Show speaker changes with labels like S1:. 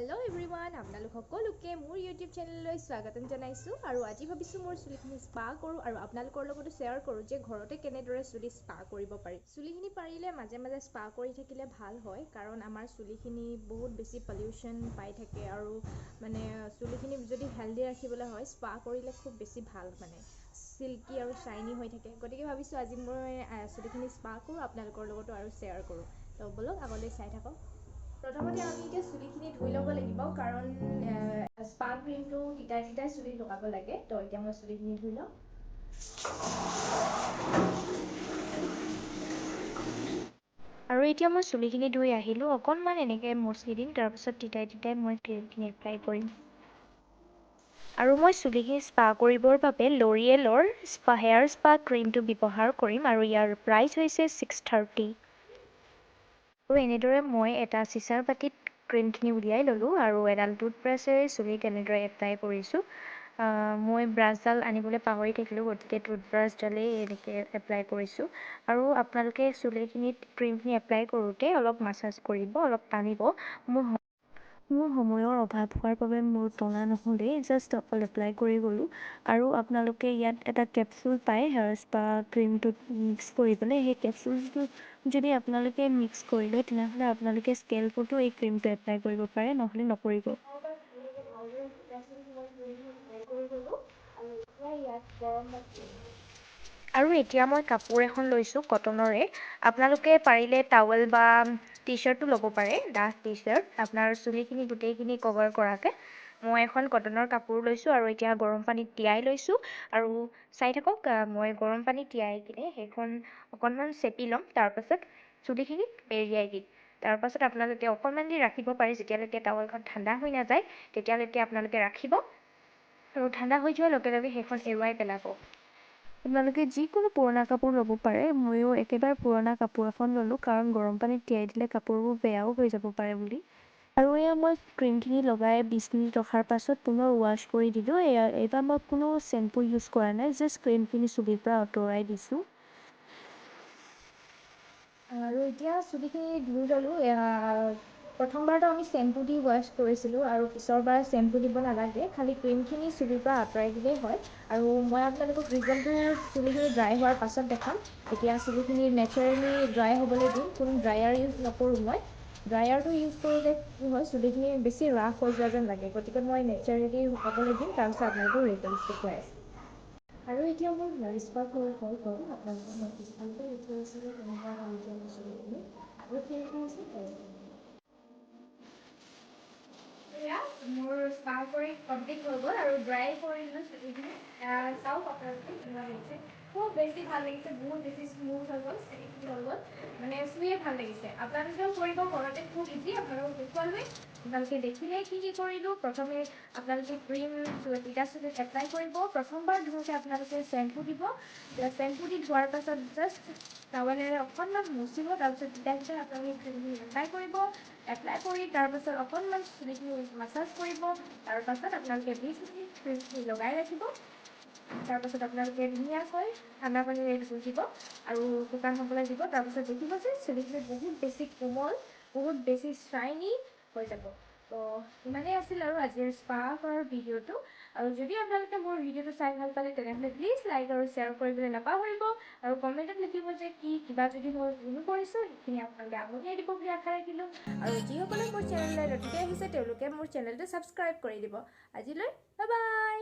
S1: Hello' everyone, আপোনালোক সকলোকে মোৰ ইউটিউব চেনেললৈ স্বাগতম জনাইছোঁ। আৰু আজি ভাবিছোঁ মোৰ চুলিখিনি স্পা কৰোঁ আৰু আপোনালোকৰ লগতো শ্বেয়াৰ কৰোঁ যে ঘৰতে কেনেদৰে চুলি স্পা কৰিব পাৰি। চুলিখিনি পাৰিলে মাজে মাজে স্পা কৰি থাকিলে ভাল হয়, কাৰণ আমাৰ চুলিখিনি বহুত বেছি পলিউশ্যন পাই থাকে আৰু মানে চুলিখিনি যদি হেল্ডি ৰাখিবলৈ হয় স্পা কৰিলে খুব বেছি ভাল, মানে চিল্কি আৰু শ্বাইনি হৈ থাকে। গতিকে ভাবিছোঁ আজি মই চুলিখিনি স্পা কৰোঁ, আপোনালোকৰ লগতো আৰু শ্বেয়াৰ কৰোঁ। তো বলক আগলৈ চাই থাকক। প্ৰথমতে আমি এতিয়া চুলিখিনি ধুই ল'ব লাগিব, কাৰণ স্পা ক্ৰীমটো তিতাই তিতাই চুলিত লগাব লাগে। তো এতিয়া মই চুলিখিনি ধুই লওঁ। আৰু এতিয়া মই চুলিখিনি ধুই আহিলোঁ, অকণমান এনেকৈ মচি দিম, তাৰপিছত তিতাই তিতাই মই ক্ৰীমখিনি এপ্লাই কৰিম। আৰু মই চুলিখিনি স্পা কৰিবৰ বাবে ল'ৰিয়েলৰ হেয়াৰ স্পা ক্ৰীমটো ব্যৱহাৰ কৰিম, আৰু ইয়াৰ প্ৰাইচ হৈছে 630। আৰু এনেদৰে মই এটা চিচাৰ বাতিত ক্ৰীমখিনি উলিয়াই ল'লোঁ আৰু এডাল টুথব্ৰাছেৰে চুলিত এনেদৰে এপ্লাই কৰিছোঁ। মই ব্ৰাছডাল আনিবলৈ পাহৰি থাকিলোঁ, গতিকে টুথব্ৰাছডালেই এনেকৈ এপ্লাই কৰিছোঁ। আৰু আপোনালোকে চুলিখিনিত ক্ৰীমখিনি এপ্লাই কৰোঁতে অলপ মাছাজ কৰিব, অলপ টানিব। মোৰ সময়ৰ অভাৱ হোৱাৰ বাবে মোৰ টনা নহ'লেই জাষ্ট অকল এপ্লাই কৰি গ'লোঁ। আৰু আপোনালোকে ইয়াত এটা কেপচুল পায় হেয়াৰ স্পা ক্ৰীমটোত মিক্স কৰিবলৈ। সেই কেপচুলটো যদি আপোনালোকে মিক্স কৰি লয়, তেনেহ'লে আপোনালোকে স্কেল্পতো এই ক্ৰীমটো এপ্লাই কৰিব পাৰে, নহ'লে নকৰিব। আৰু এতিয়া মই কাপোৰ এখন লৈছোঁ কটনৰে। আপোনালোকে পাৰিলে টাৱেল বা টি শ্বাৰ্টো ল'ব পাৰে, ডাঠ টি শ্বাৰ্ট, আপোনাৰ চুলিখিনি গোটেইখিনি কভাৰ কৰাকৈ। মই এখন কটনৰ কাপোৰ লৈছোঁ আৰু এতিয়া গৰম পানীত তিয়াই লৈছোঁ। আৰু চাই থাকক, মই গৰম পানীত তিয়াই কিনে সেইখন অকণমান চেপি ল'ম, তাৰপাছত চুলিখিনি মেৰিয়াই দিম। তাৰপাছত আপোনালোকে অকণমান দেৰি ৰাখিব পাৰে, যেতিয়ালৈকে টাৱেলখন ঠাণ্ডা হৈ নাযায় তেতিয়ালৈকে আপোনালোকে ৰাখিব। আৰু ঠাণ্ডা হৈ যোৱাৰ লগে লগে সেইখন এৰুৱাই পেলাব। আপোনালোকে যিকোনো পুৰণা কাপোৰ ল'ব পাৰে। ময়ো একেবাৰে পুৰণা কাপোৰ এখন ল'লোঁ, কাৰণ গৰম পানীত তিয়াই দিলে কাপোৰবোৰ বেয়াও হৈ যাব পাৰে বুলি। আৰু এয়া মই ক্ৰীমখিনি লগাই 20 মিনিট ৰখাৰ পাছত পুনৰ ৱাছ কৰি দিলোঁ। এইবাৰ মই কোনো শ্বেম্পু ইউজ কৰা নাই, জাষ্ট ক্ৰীমখিনি চুলিৰ পৰা আঁতৰাই দিছোঁ। আৰু এতিয়া চুলিখিনি ধুই ল'লোঁ। প্ৰথমবাৰতো আমি শ্বেম্পু দি ৱাছ কৰিছিলোঁ, আৰু পিছৰবাৰ শ্বেম্পু দিব নালাগে, খালি ক্ৰীমখিনি চুলিৰ পৰা আঁতৰাই দিলেই হয়। আৰু মই আপোনালোকক ৰিজাল্টটো চুলিখিনি ড্ৰাই হোৱাৰ পাছত দেখাম। এতিয়া চুলিখিনি নেচাৰেলি ড্ৰাই হ'বলৈ দিম, কোনো ড্ৰায়াৰ ইউজ নকৰোঁ মই। ড্ৰায়াৰটো ইউজ কৰিলে কি হয়, চুলিখিনি বেছি ৰাফ হৈ যোৱা যেন লাগে, গতিকে মই নেচাৰেলি শুকাবলৈ দিম, তাৰপিছত আপোনালোকক ৰিজাল্ট দেখুৱাই আছোঁ। আৰু এতিয়া মোৰ হেয়াৰ স্পা হৈ গ'ল, আপোনালোকে মই পিছফালতে দেখুৱাই আছিলোঁ কেনেকুৱা হৈছে মোৰ চুলিখিনি। আৰু কেনেকুৱা হৈছে এয়া মোৰ স্পা কৰি কমপ্লিট হৈ গ'ল আৰু ড্ৰাই কৰিলোঁ চুলিখিনি। চাওক আপোনালোকে কিমান লাগিছে, খুব বেছি ভাল লাগিছে, বহুত বেছি স্মুথ হৈ গ'ল, চিল্কি হৈ গ'ল, মানে চুইয়ে ভাল লাগিছে। আপোনালোকেও কৰিব ঘৰতে, খুব ইজি। আপোনালোকক দেখুৱালোৱে, আপোনালোকে দেখিলে কি কৰিলোঁ। প্ৰথমে আপোনালোকে ক্ৰীম তিতা চুলিত এপ্লাই কৰিব। প্ৰথমবাৰ ধুওঁতে আপোনালোকে শ্বেম্পু দিব, শ্বেম্পু দি ধোৱাৰ পাছত জাষ্ট টাৱেলেৰে অকণমান মুচিব, তাৰপিছত তিতা তিতা আপোনালোকে ক্ৰীমখিনি এপ্লাই কৰিব। এপ্লাই কৰি তাৰপাছত অকণমান চুলিখিনি মাছাজ কৰিব, তাৰপাছত আপোনালোকে 20 মিনিট ক্ৰীমখিনি লগাই ৰাখিব। তাৰপাছত আপোনালোকে ধুনীয়াকৈ ঠাণ্ডা পানীৰে ধুই দিব আৰু শুকান হ'বলৈ দিব। তাৰপিছত দেখিব যে চুলিখিনি বহুত বেছি কোমল, বহুত বেছি শ্বাইনি হৈ যাব। তো ইমানেই আছিল আৰু আজিৰ স্পা কৰাৰ ভিডিঅ'টো। আৰু যদি আপোনালোকে মোৰ ভিডিঅ'টো চাই ভাল পালে, তেনেহ'লে প্লিজ লাইক আৰু শ্বেয়াৰ কৰিবলৈ নাপাহৰিব। আৰু কমেণ্টত লিখিব যে কিবা যদি মই ভুল কৰিছোঁ, সেইখিনি আপোনালোকে আঙুলিয়াই দিব বুলি আশা ৰাখিলোঁ। আৰু যিসকলে মোৰ চেনেললৈ নতুনকৈ আহিছে, তেওঁলোকে মোৰ চেনেলটো ছাবস্ক্ৰাইব কৰি দিব। আজিলৈ বাই বাই।